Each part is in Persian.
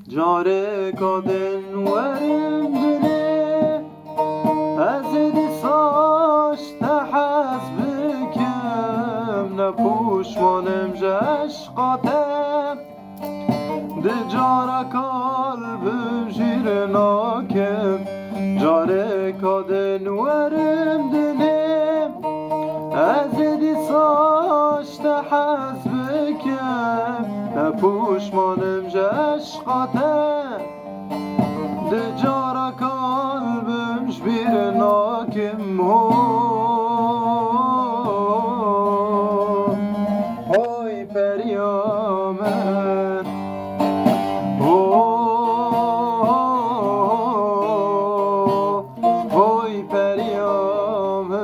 جاره کادن ورم دنه از دیساش تحز بکم نپوشمانم جشقاتم ده جاره قلبم جیر ناکم جاره کادن ورم دنه از دیساش تحز بکم نپوشمانم جشقاتم ده جاره قلبم جبیر ناکم های پریامن های پریامن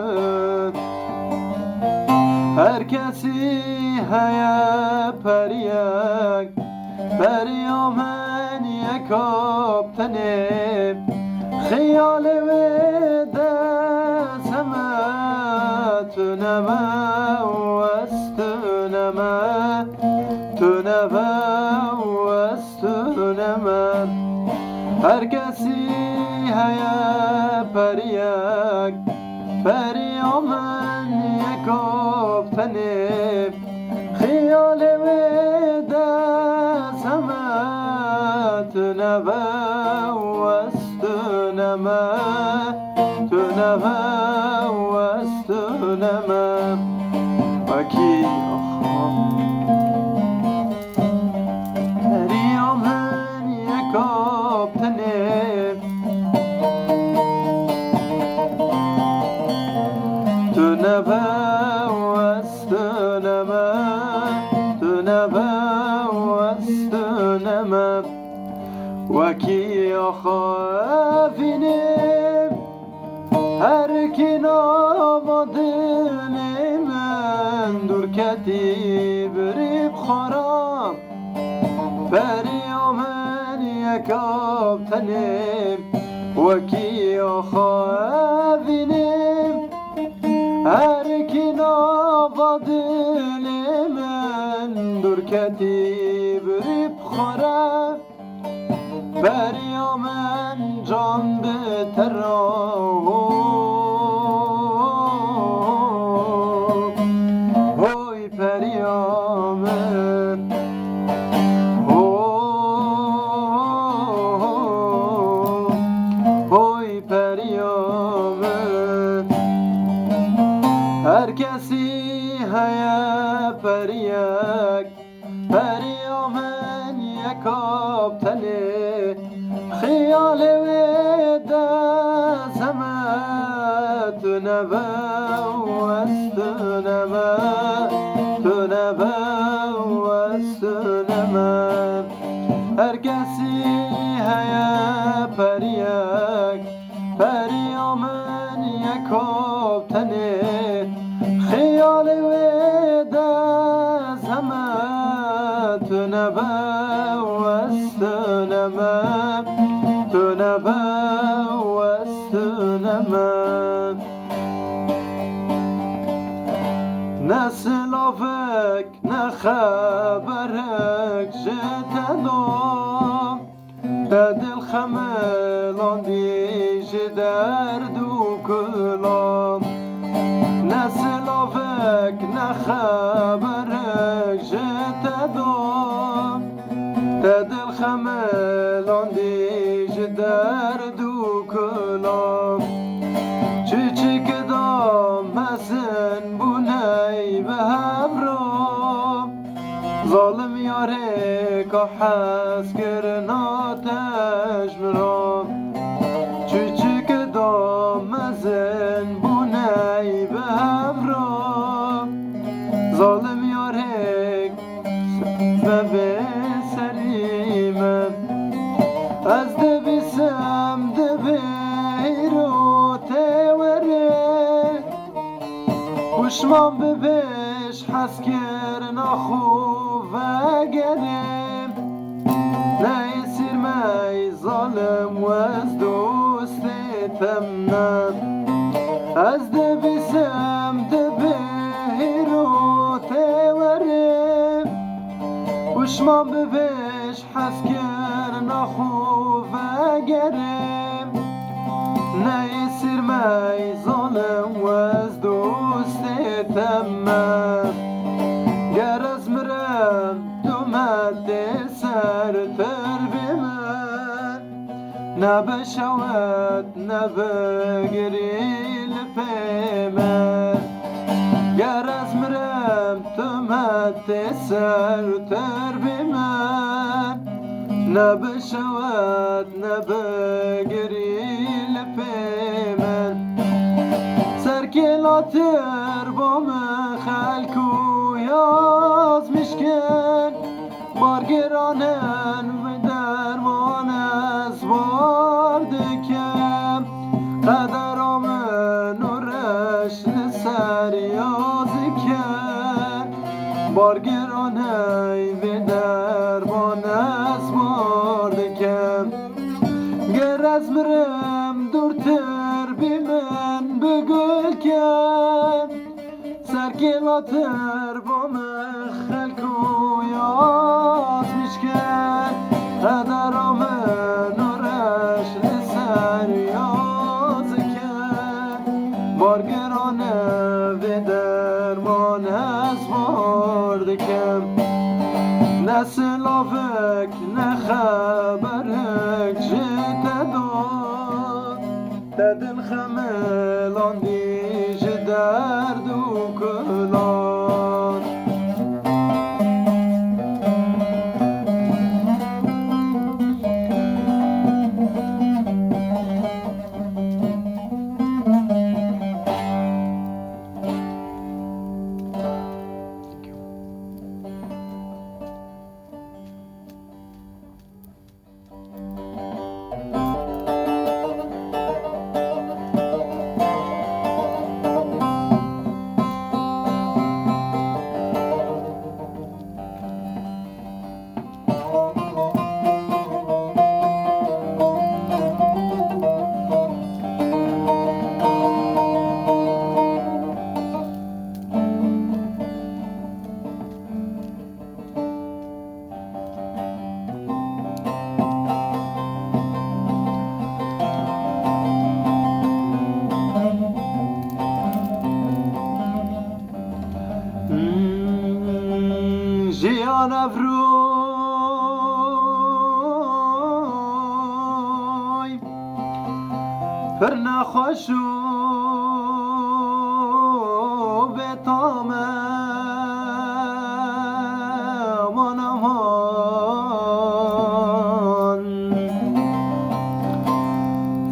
هر کسی هیا پریک پریامن یکاب تنه خیال و دزمه تنمه وستنمه تنمه وستنمه هر کسی هیا پریک پریامن یکاب تنه خیال و دزمه تنمه وستنمه تنمه وستنمه وکی پریامن یکاب تنه تنمه وستنمه تنمه وستنمه وکی آخافینم هر کی نامادن من دور کتی بریب خورم پریامن یکاب تنم وکی آخافینم هر کی نامادن من دور کتی بریب خورم پریامن جان به ترام های پریامن های پریامن هر کسی هیا پریک پریامن یکاب تنه خیال و دزمه تنمه وستنمه تنمه وستنمه هر کسی هیا پریک پریامن یکاب تنه خیال و دزمه تنمه وستنمه تنمه وستنمه نه سلافک نه خبرک جتدام دل خملان دیج درد و کلام نه سلافک نه خبرک جتدام دل خملان دیج درد و کلام چی کدام مسن بونی به همرام ظالم یاره که حس کرناتش مرام چی کدام مسن بونی به همرام ظالم یاره به سریمم از دبیسم دبیرو تیوره پشمان ببش حس کرن خوب گرم نیسیر می ظالم و از دوست تمنم از دبیسم دبیرو تیوره پشمان ببش حس کرن نخوف گرم نیسیر می ظالم و از دوست تمام گر از مرم تو مد سر تر بمن نبشود نبگری لپیمن گر از مرم تو مد سر تر بمن نبشود نبگری لپیمن سرکلاتر با من خلکو یاز مشکن بارگرانن و درمان از باردکم قدر آمن و رشن سر یازی کن بارگرانه و درمان از باردکم گر از مرم دورتر بی من بگل کن سرکلاتر با من خلکو یاز میشکن قدر آمن و رشن سر یاز کن بارگرانه و درمان از باردکم نه سلافک نه خبرک جت داد دل خملان دیج درد و کلان جیان افروی پر نخوش و بتام امان امان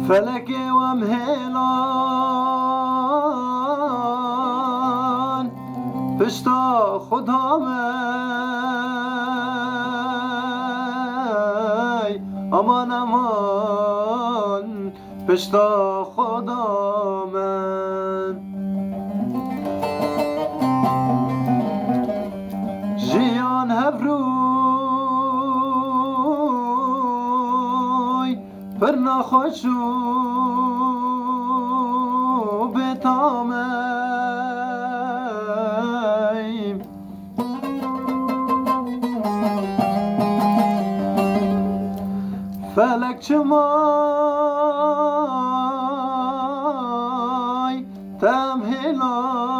فلک و مهلان پشتا خدا امان امان پشتا خدا من جیان هفروی پر نخوش و بتامم فلک چمای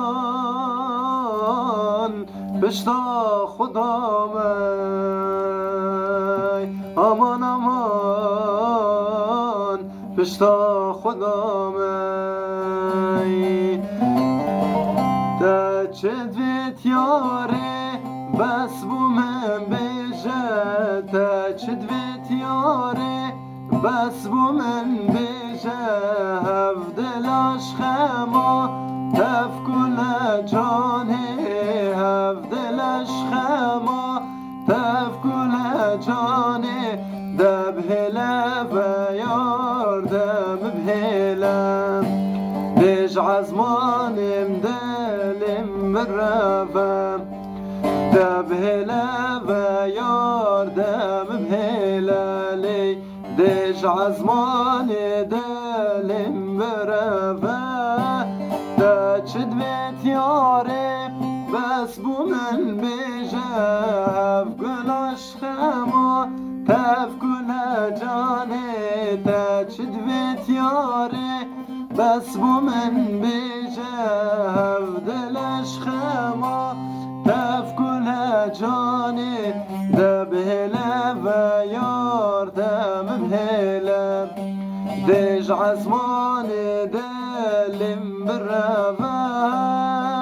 تمهلان پشتا خدا من امان امان پشتا خدا من تا چه دویت یاره بس بو من بیجه تا چه دویت یاره بس بو من بیجه هفدلاش خما تفکل جانه هفدلاش خما تفکل جانه دبهله و یاردم بهلم دیج عزمانم دلم بروم دبهله و یاردم بهلالی دیج عزمان دلم بروم دا چد بیت یاره بس بو من بیجه هفگل عشقما تفکل جاني تجد بيت ياري بس بو من بجهف دلش خما تفكل جاني دبهلا ويار دم بهلا دج عزماني دلم بالرفاه